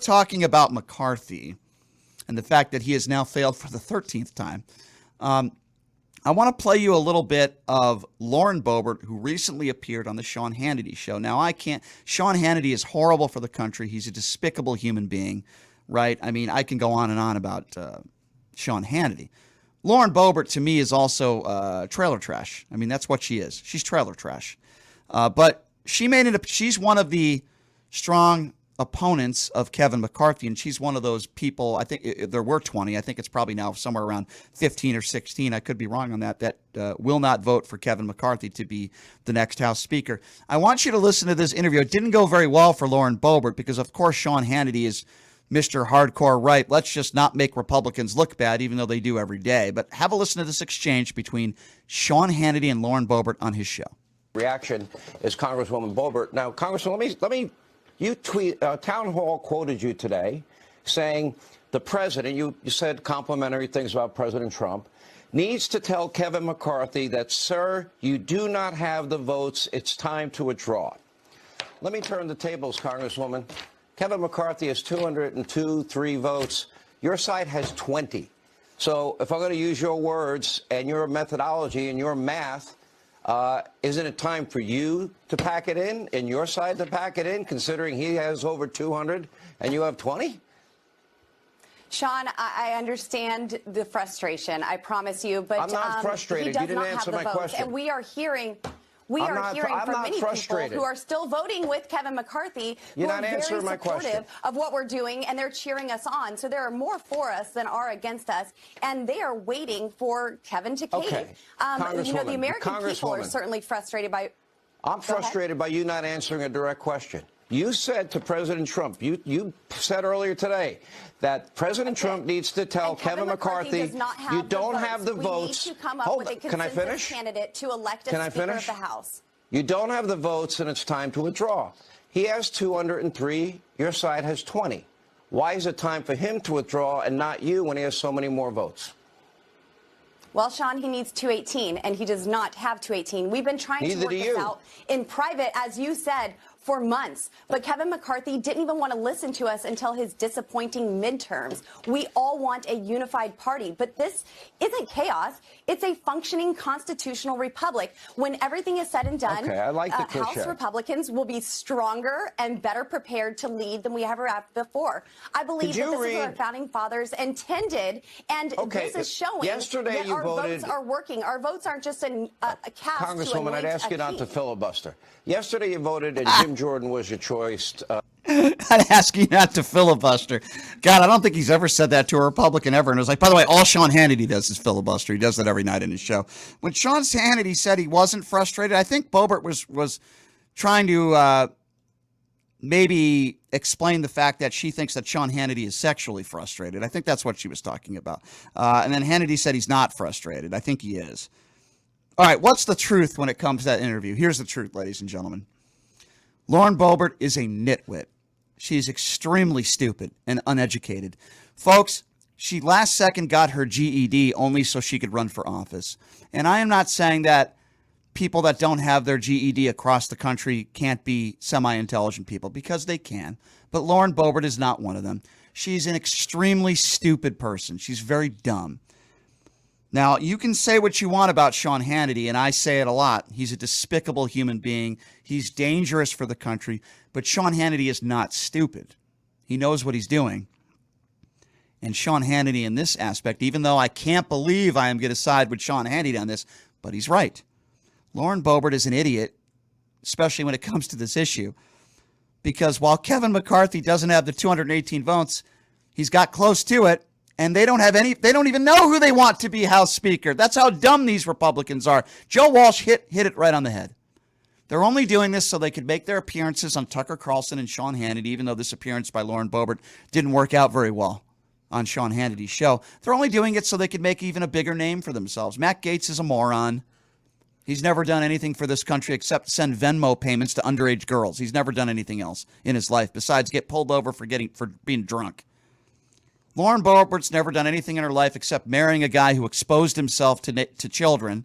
talking about McCarthy and the fact that he has now failed for the 13th time, I want to play you a little bit of Lauren Boebert, who recently appeared on the Sean Hannity show. Now, Sean Hannity is horrible for the country. He's a despicable human being, right? I mean, I can go on and on about Sean Hannity. Lauren Boebert, to me, is also trailer trash. I mean, that's what she is. She's trailer trash. But she's one of the strong opponents of Kevin McCarthy, and she's one of those people. I think there were 20. I think it's probably now somewhere around 15 or 16. I could be wrong on that will not vote for Kevin McCarthy to be the next House Speaker. I want you to listen to this interview. It didn't go very well for Lauren Boebert because, of course, Sean Hannity is Mr. Hardcore Right. Let's just not make Republicans look bad, even though they do every day. But have a listen to this exchange between Sean Hannity and Lauren Boebert on his show. Reaction is Congresswoman Boebert. Now, Congresswoman, let me. You Town Hall quoted you today saying the president, you said complimentary things about President Trump, needs to tell Kevin McCarthy that, sir, you do not have the votes. It's time to withdraw. Let me turn the tables, Congresswoman. Kevin McCarthy has 203 votes. Your side has 20. So if I'm going to use your words and your methodology and your math, isn't it time for you to pack it in and your side to pack it in, considering he has over 200 and you have 20? Sean, I understand the frustration. I promise you, but I'm not frustrated. He does you didn't not answer have the my votes, question. and we are hearing from many people who are still voting with Kevin McCarthy who are very supportive of what we're doing, and they're cheering us on. So there are more for us than are against us, and they are waiting for Kevin to cave. Okay. The American people are certainly frustrated by... I'm frustrated by you not answering a direct question. You said to President Trump, you said earlier today that President Trump needs to tell Kevin McCarthy, you don't have the votes. We need to come up with a Can I finish? candidate to elect a Speaker of the House. You don't have the votes, and it's time to withdraw. He has 203. Your side has 20. Why is it time for him to withdraw and not you when he has so many more votes? Well, Sean, he needs 218, and he does not have 218. We've been trying to work this out in private, as you said, for months. But Kevin McCarthy didn't even want to listen to us until his disappointing midterms. We all want a unified party, but this isn't chaos. It's a functioning constitutional republic. When everything is said and done, okay, I like the House Republicans will be stronger and better prepared to lead than we ever have before. I believe that this is what our founding fathers intended, and this is showing yesterday that our votes are working. Our votes aren't just a cast. Congresswoman, I'd ask you not to filibuster. Yesterday you voted, and Jim Jordan was your choice. I'd ask you not to filibuster. God, I don't think he's ever said that to a Republican ever. And it was like, by the way, all Sean Hannity does is filibuster. He does that every night in his show. When Sean Hannity said he wasn't frustrated, I think Boebert was trying to maybe explain the fact that she thinks that Sean Hannity is sexually frustrated. I think that's what she was talking about. And then Hannity said he's not frustrated. I think he is. All right, what's the truth when it comes to that interview? Here's the truth, ladies and gentlemen. Lauren Boebert is a nitwit. She's extremely stupid and uneducated. Folks, she last second got her GED only so she could run for office. And I am not saying that people that don't have their GED across the country can't be semi-intelligent people, because they can. But Lauren Boebert is not one of them. She's an extremely stupid person. She's very dumb. Now, you can say what you want about Sean Hannity, and I say it a lot. He's a despicable human being. He's dangerous for the country. But Sean Hannity is not stupid. He knows what he's doing. And Sean Hannity in this aspect, even though I can't believe I am going to side with Sean Hannity on this, but he's right. Lauren Boebert is an idiot, especially when it comes to this issue. Because while Kevin McCarthy doesn't have the 218 votes, he's got close to it. And they don't even know who they want to be House Speaker. That's how dumb these Republicans are. Joe Walsh hit it right on the head. They're only doing this so they could make their appearances on Tucker Carlson and Sean Hannity, even though this appearance by Lauren Boebert didn't work out very well on Sean Hannity's show. They're only doing it so they could make even a bigger name for themselves. Matt Gaetz is a moron. He's never done anything for this country except send Venmo payments to underage girls. He's never done anything else in his life besides get pulled over for being drunk. Lauren Boebert's never done anything in her life except marrying a guy who exposed himself to children.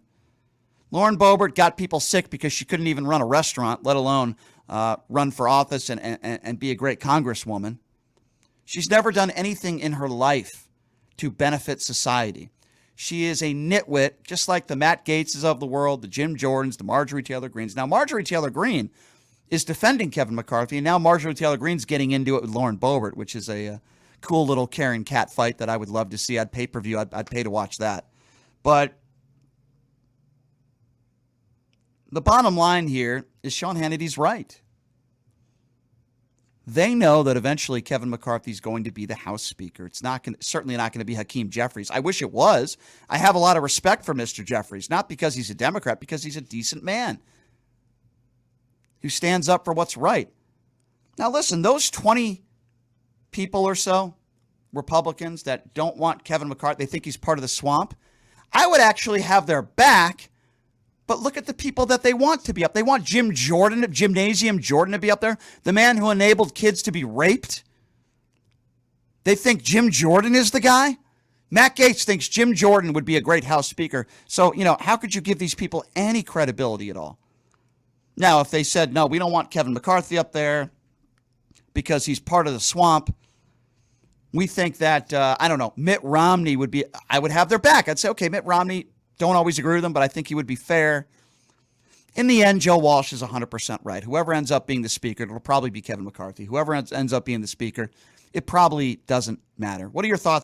Lauren Boebert got people sick because she couldn't even run a restaurant, let alone run for office and be a great congresswoman. She's never done anything in her life to benefit society. She is a nitwit, just like the Matt Gaetzes of the world, the Jim Jordans, the Marjorie Taylor Greens. Now, Marjorie Taylor Greene is defending Kevin McCarthy, and now Marjorie Taylor Greene's getting into it with Lauren Boebert, which is a cool little Karen cat fight that I would love to see. I'd pay-per-view. I'd pay to watch that. But the bottom line here is Sean Hannity's right. They know that eventually Kevin McCarthy is going to be the House Speaker. It's certainly not going to be Hakeem Jeffries. I wish it was. I have a lot of respect for Mr. Jeffries, not because he's a Democrat, because he's a decent man who stands up for what's right. Now, listen, those 20 people or so, Republicans that don't want Kevin McCarthy, they think he's part of the swamp, I would actually have their back. But look at the people that they want to be up. They want Gymnasium Jordan to be up there, the man who enabled kids to be raped. They think Jim Jordan is the guy. Matt Gaetz thinks Jim Jordan would be a great House Speaker. So, how could you give these people any credibility at all? Now, if they said, no, we don't want Kevin McCarthy up there because he's part of the swamp, we think that, Mitt Romney would be, I would have their back. I'd say, okay, Mitt Romney, don't always agree with him, but I think he would be fair. In the end, Joe Walsh is 100% right. Whoever ends up being the speaker, it'll probably be Kevin McCarthy. Whoever ends up being the speaker, it probably doesn't matter. What are your thoughts?